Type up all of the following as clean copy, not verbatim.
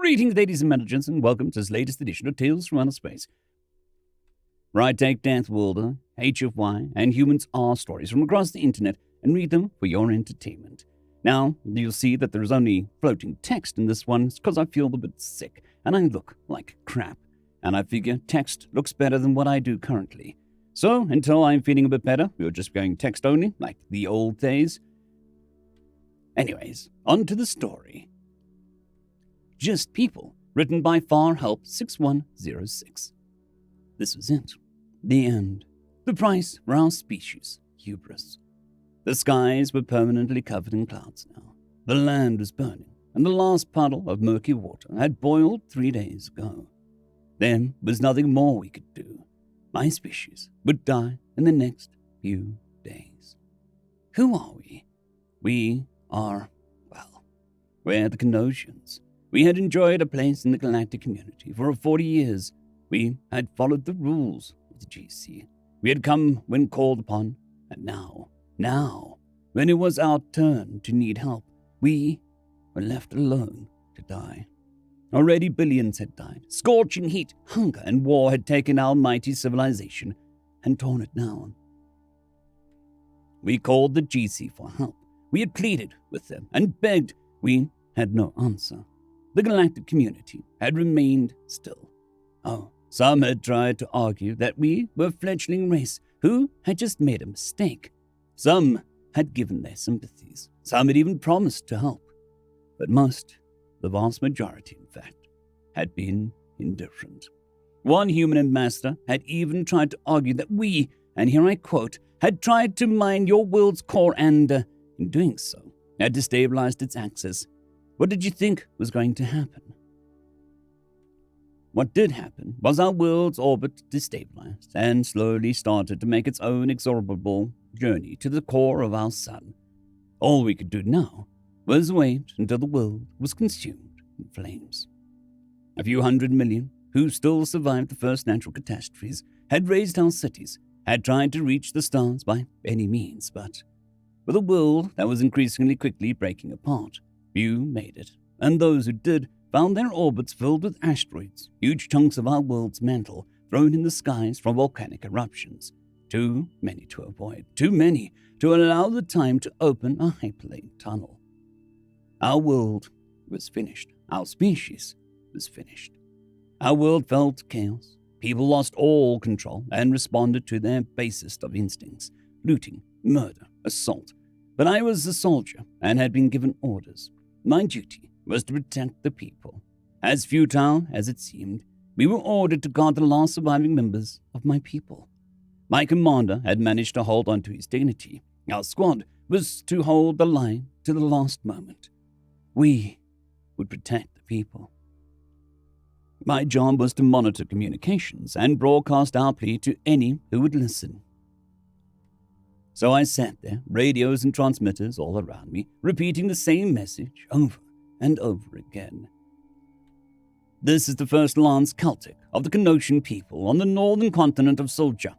Greetings, ladies and gentlemen, and welcome to this latest edition of Tales from Outer Space, where I take Deathworlder, HFY, and Humans R stories from across the internet and read them for your entertainment. Now, you'll see that there's only floating text in this one because I feel a bit sick, and I look like crap, and I figure text looks better than what I do currently. So, until I'm feeling a bit better, we're just going text only, like the old days. Anyways, on to the story. Just People, written by FarHelp6106. This was it. The end. The price for our species, hubris. The skies were permanently covered in clouds now. The land was burning, and the last puddle of murky water had boiled 3 days ago. There was nothing more we could do. My species would die in the next few days. Who are we? We are, well, we're the Canosians. We had enjoyed a place in the galactic community for 40 years. We had followed the rules of the GC. We had come when called upon, and now, when it was our turn to need help, we were left alone to die. Already billions had died. Scorching heat, hunger, and war had taken our mighty civilization and torn it down. We called the GC for help. We had pleaded with them and begged. We had no answer. The galactic community had remained still. Oh, some had tried to argue that we were a fledgling race who had just made a mistake. Some had given their sympathies. Some had even promised to help. But most, the vast majority in fact, had been indifferent. One human ambassador had even tried to argue that we, and here I quote, had tried to mine your world's core and, in doing so, had destabilized its axis. What did you think was going to happen? What did happen was our world's orbit destabilized and slowly started to make its own inexorable journey to the core of our sun. All we could do now was wait until the world was consumed in flames. A few 100 million, who still survived the first natural catastrophes, had raised our cities, had tried to reach the stars by any means, but with a world that was increasingly quickly breaking apart, few made it, and those who did found their orbits filled with asteroids, huge chunks of our world's mantle thrown in the skies from volcanic eruptions. Too many to avoid, too many to allow the time to open a hyperlane tunnel. Our world was finished. Our species was finished. Our world felt chaos. People lost all control and responded to their basest of instincts: looting, murder, assault. But I was a soldier and had been given orders. My duty was to protect the people. As futile as it seemed, we were ordered to guard the last surviving members of my people. My commander had managed to hold on to his dignity. Our squad was to hold the line to the last moment. We would protect the people. My job was to monitor communications and broadcast our plea to any who would listen. So I sat there, radios and transmitters all around me, repeating the same message over and over again. This is the first Lance Celtic of the Canosian people on the northern continent of Soldier.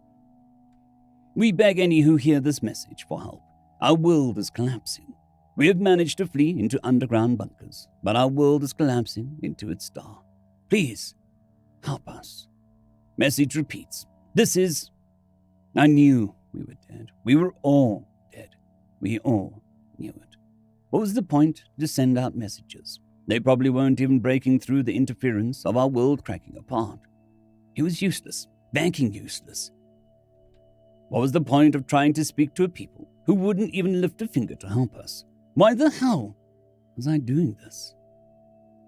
We beg any who hear this message for help. Our world is collapsing. We have managed to flee into underground bunkers, but our world is collapsing into its star. Please, help us. Message repeats. This is... I knew we were dead. We were all dead. We all knew it. What was the point to send out messages? They probably weren't even breaking through the interference of our world cracking apart. It was useless, banking useless. What was the point of trying to speak to a people who wouldn't even lift a finger to help us? Why the hell was I doing this?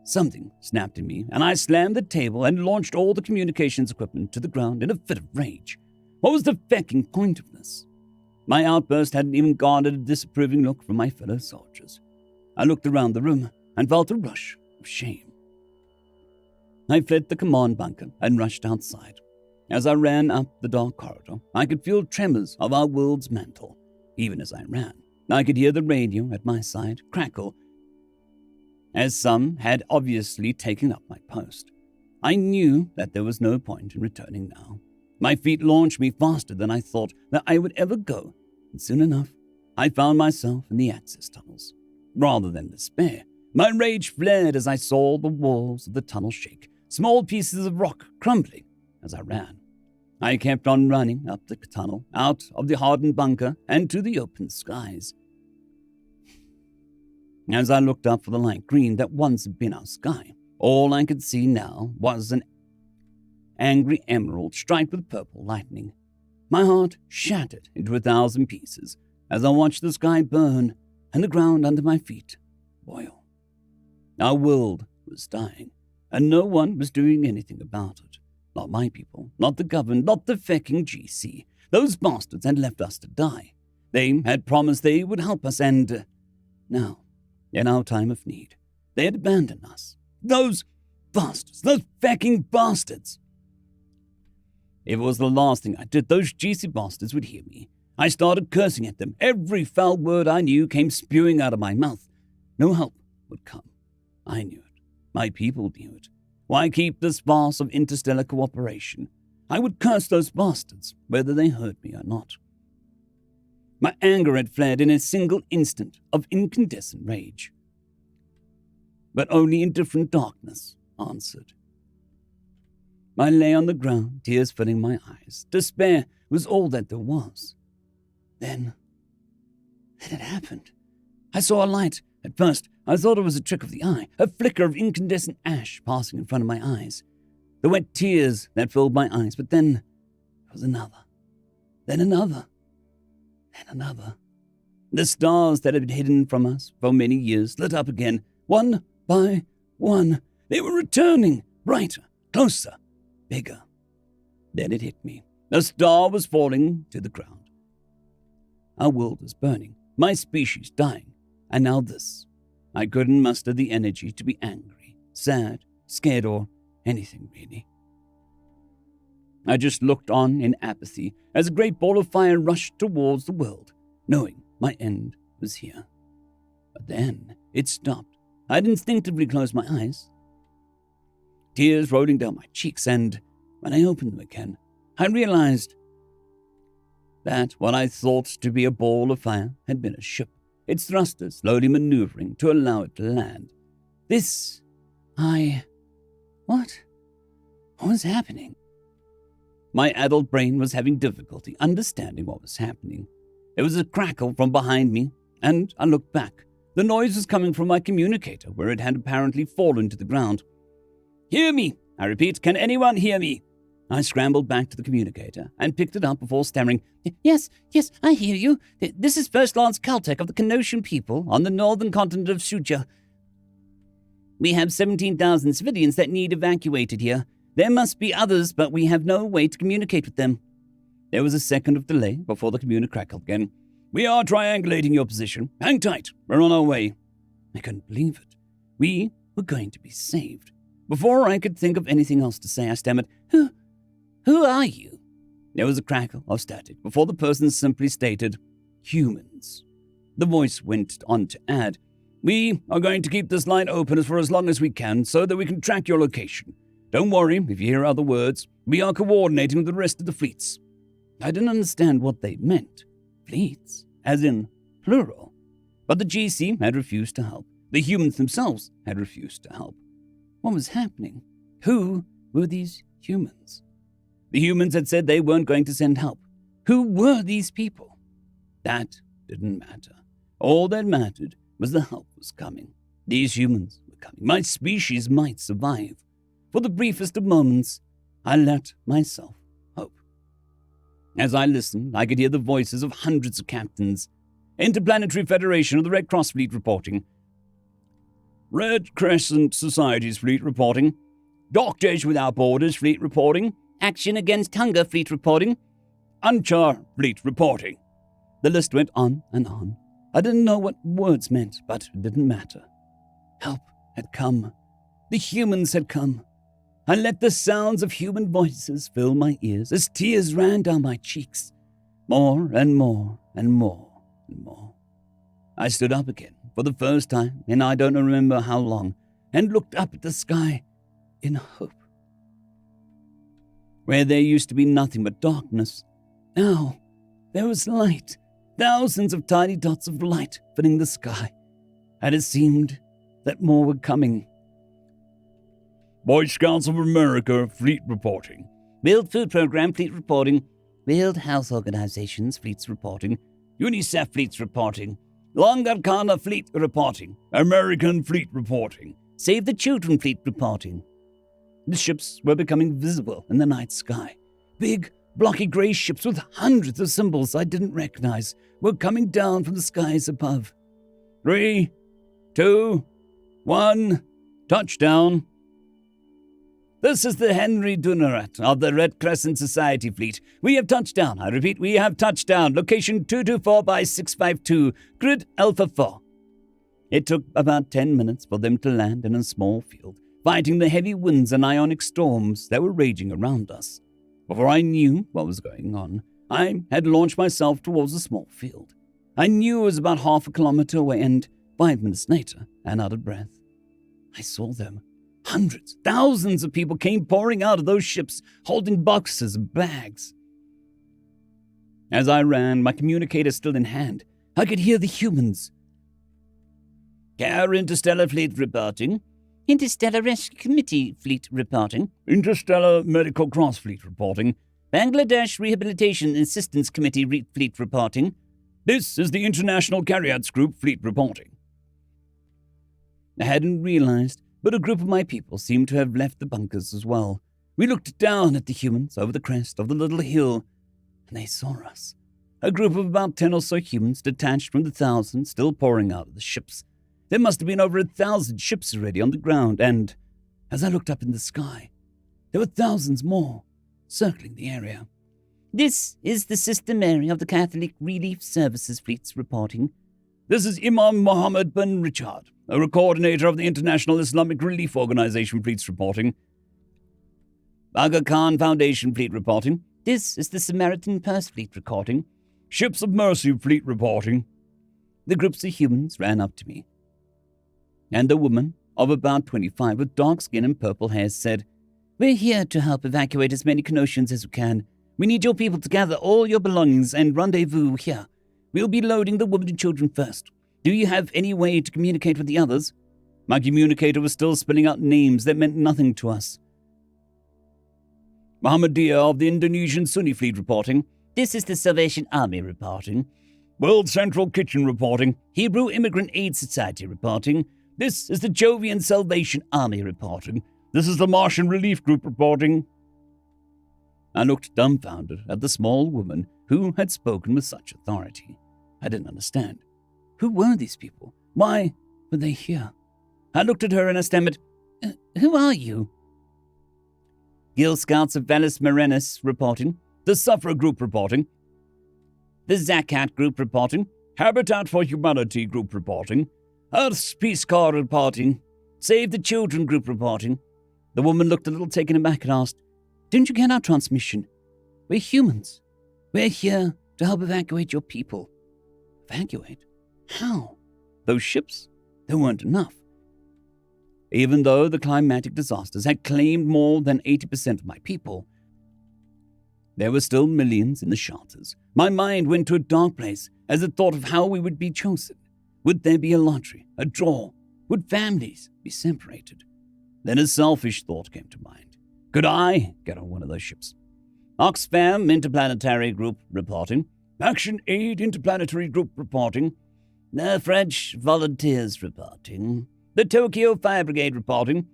Something snapped in me, and I slammed the table and launched all the communications equipment to the ground in a fit of rage. What was the fecking point of this? My outburst hadn't even garnered a disapproving look from my fellow soldiers. I looked around the room and felt a rush of shame. I fled the command bunker and rushed outside. As I ran up the dark corridor, I could feel tremors of our world's mantle. Even as I ran, I could hear the radio at my side crackle, as some had obviously taken up my post. I knew that there was no point in returning now. My feet launched me faster than I thought that I would ever go, and soon enough, I found myself in the access tunnels. Rather than despair, My rage flared as I saw the walls of the tunnel shake, small pieces of rock crumbling as I ran. I kept on running up the tunnel, out of the hardened bunker, and to the open skies. As I looked up for the light green that once had been our sky, all I could see now was an angry emerald striped with purple lightning. My heart shattered into 1,000 pieces as I watched the sky burn and the ground under my feet boil. Our world was dying, and no one was doing anything about it. Not my people, not the government, not the fecking GC. Those bastards had left us to die. They had promised they would help us, and now, in our time of need, they had abandoned us. Those bastards, those fecking bastards. If it was the last thing I did, those GC bastards would hear me. I started cursing at them. Every foul word I knew came spewing out of my mouth. No help would come. I knew it. My people knew it. Why keep this farce of interstellar cooperation? I would curse those bastards, whether they heard me or not. My anger had flared in a single instant of incandescent rage. But only indifferent darkness answered. I lay on the ground, tears filling my eyes. Despair was all that there was. Then it happened. I saw a light. At first, I thought it was a trick of the eye, a flicker of incandescent ash passing in front of my eyes. The wet tears that filled my eyes, but then there was another. Then another. Then another. The stars that had been hidden from us for many years lit up again, one by one. They were returning, brighter, closer, bigger. Then it hit me. A star was falling to the ground. Our world was burning, my species dying, and now this. I couldn't muster the energy to be angry, sad, scared, or anything really. I just looked on in apathy as a great ball of fire rushed towards the world, knowing my end was here. But then it stopped. I'd instinctively closed my eyes, tears rolling down my cheeks, and when I opened them again, I realized that what I thought to be a ball of fire had been a ship, its thrusters slowly maneuvering to allow it to land. What was happening? My adult brain was having difficulty understanding what was happening. There was a crackle from behind me, and I looked back. The noise was coming from my communicator, where it had apparently fallen to the ground. Hear me! I repeat, can anyone hear me? I scrambled back to the communicator and picked it up before stammering. Yes, I hear you. This is First Lance Caltech of the Kenoshan people on the northern continent of Shuja. We have 17,000 civilians that need evacuated here. There must be others, but we have no way to communicate with them. There was a second of delay before the communicator crackled again. We are triangulating your position. Hang tight. We're on our way. I couldn't believe it. We were going to be saved. Before I could think of anything else to say, I stammered, Who are you? There was a crackle of static before the person simply stated, humans. The voice went on to add, we are going to keep this line open for as long as we can so that we can track your location. Don't worry if you hear other words. We are coordinating with the rest of the fleets. I didn't understand what they meant. Fleets, as in plural. But the GC had refused to help. The humans themselves had refused to help. What was happening? Who were these humans? The humans had said they weren't going to send help. Who were these people? That didn't matter. All that mattered was the help was coming. These humans were coming. My species might survive. For the briefest of moments, I let myself hope. As I listened, I could hear the voices of hundreds of captains. Interplanetary Federation of the Red Cross Fleet reporting. Red Crescent Society's fleet reporting. Doctors Without Borders fleet reporting. Action Against Hunger fleet reporting. Unchar fleet reporting. The list went on and on. I didn't know what words meant, but it didn't matter. Help had come. The humans had come. I let the sounds of human voices fill my ears as tears ran down my cheeks. More and more and more and more. I stood up again for the first time in I don't remember how long and looked up at the sky in hope. Where there used to be nothing but darkness, now there was light, thousands of tiny dots of light filling the sky, and it seemed that more were coming. Boy Scouts of America, fleet reporting. World Food Program, fleet reporting. World Health Organization's fleets reporting. UNICEF fleets reporting. Longarkana fleet reporting. American fleet reporting. Save the Children fleet reporting. The ships were becoming visible in the night sky. Big, blocky grey ships with hundreds of symbols I didn't recognize were coming down from the skies above. 3, 2, 1, touchdown. This is the Henry Dunerat of the Red Crescent Society Fleet. We have touchdown. I repeat, we have touchdown. Location 224 by 652, grid Alpha 4. It took about 10 minutes for them to land in a small field, fighting the heavy winds and ionic storms that were raging around us. Before I knew what was going on, I had launched myself towards the small field. I knew it was about half a kilometer away, and 5 minutes later, and out of breath, I saw them. Hundreds, thousands of people came pouring out of those ships, holding boxes and bags. As I ran, my communicator still in hand, I could hear the humans. Care Interstellar Fleet reporting. Interstellar Rescue Committee Fleet reporting. Interstellar Medical Cross Fleet reporting. Bangladesh Rehabilitation Assistance Committee Fleet reporting. This is the International Carriats Group Fleet reporting. I hadn't realized, but a group of my people seemed to have left the bunkers as well. We looked down at the humans over the crest of the little hill, and they saw us. A group of about 10 or so humans detached from the thousands still pouring out of the ships. There must have been over 1,000 ships already on the ground, and as I looked up in the sky, there were thousands more circling the area. This is the Sister Mary of the Catholic Relief Services Fleets reporting. This is Imam Mohammed bin Richard, a coordinator of the International Islamic Relief Organization Fleets reporting. Aga Khan Foundation Fleet reporting. This is the Samaritan Purse Fleet recording. Ships of Mercy Fleet reporting. The groups of humans ran up to me, and a woman of about 25 with dark skin and purple hair said, "We're here to help evacuate as many Canossians as we can. We need your people to gather all your belongings and rendezvous here. We'll be loading the women and children first. Do you have any way to communicate with the others?" My communicator was still spelling out names that meant nothing to us. Muhammadiyah of the Indonesian Sunni Fleet reporting. This is the Salvation Army reporting. World Central Kitchen reporting. Hebrew Immigrant Aid Society reporting. This is the Jovian Salvation Army reporting. This is the Martian Relief Group reporting. I looked dumbfounded at the small woman who had spoken with such authority. I didn't understand. Who were these people? Why were they here? I looked at her and I stammered, "Who are you?" Girl Scouts of Valles Marineris reporting. The Sufra Group reporting. The Zakat Group reporting. Habitat for Humanity Group reporting. Earth's Peace Corps reporting. Save the Children Group reporting. The woman looked a little taken aback and asked, "Didn't you get our transmission? We're humans. We're here to help evacuate your people." Evacuate? How? Those ships? There weren't enough. Even though the climatic disasters had claimed more than 80% of my people, there were still millions in the shelters. My mind went to a dark place as it thought of how we would be chosen. Would there be a lottery, a draw? Would families be separated? Then a selfish thought came to mind. Could I get on one of those ships? Oxfam Interplanetary Group reporting. Action Aid Interplanetary Group reporting. The French Volunteers reporting. The Tokyo Fire Brigade reporting.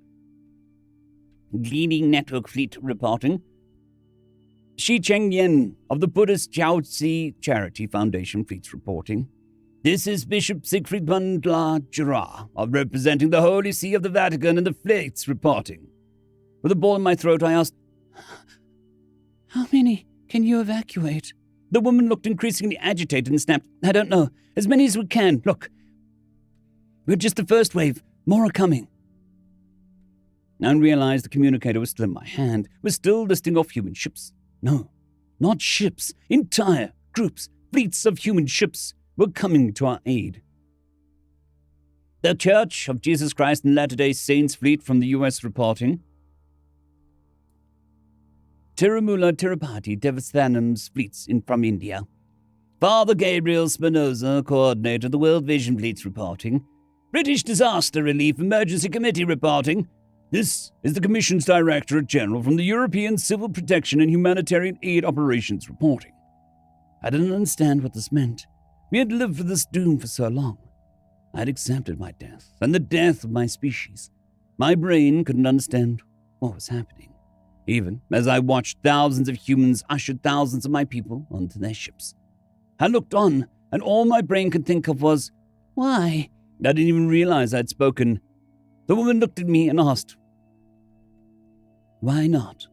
Leading Network Fleet reporting. Shi Cheng Yen of the Buddhist Jiaozi Charity Foundation Fleets reporting. This is Bishop Siegfried Bandla Jura of representing the Holy See of the Vatican and the Fleets reporting. With a ball in my throat, I asked, "How many can you evacuate?" The woman looked increasingly agitated and snapped, "I don't know. As many as we can. Look, we're just the first wave. More are coming." I realized the communicator was still in my hand, was still listing off human ships. No, not ships. Entire groups, fleets of human ships were coming to our aid. The Church of Jesus Christ and Latter-day Saints Fleet from the U.S. reporting. Tirumula Tirupati Devasthanam's fleets from India. Father Gabriel Spinoza, coordinator of the World Vision Fleets reporting. British Disaster Relief Emergency Committee reporting. This is the Commission's Directorate General from the European Civil Protection and Humanitarian Aid Operations reporting. I didn't understand what this meant. We had lived for this doom for so long. I had accepted my death and the death of my species. My brain couldn't understand what was happening, even as I watched thousands of humans usher thousands of my people onto their ships. I looked on, and all my brain could think of was, why? I didn't even realize I'd spoken. The woman looked at me and asked, why not?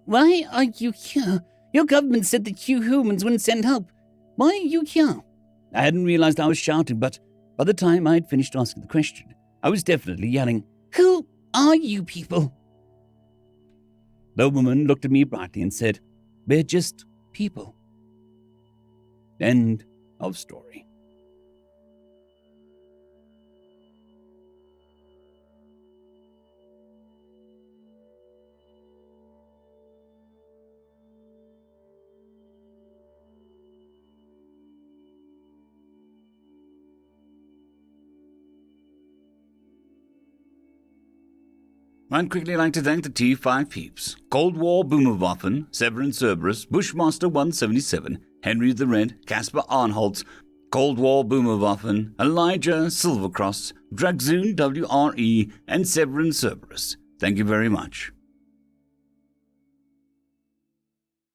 Why are you here? Your government said that you humans wouldn't send help. Why are you here? I hadn't realized I was shouting, but by the time I had finished asking the question, I was definitely yelling, who are you people? The woman looked at me brightly and said, we're just people. End of story. I'd quickly like to thank the T5 peeps: Cold War Boomerwaffen, Severin Cerberus, Bushmaster 177, Henry the Red, Caspar Arnholtz, Cold War Boomerwaffen, Elijah Silvercross, Dragzoon WRE, and Severin Cerberus. Thank you very much.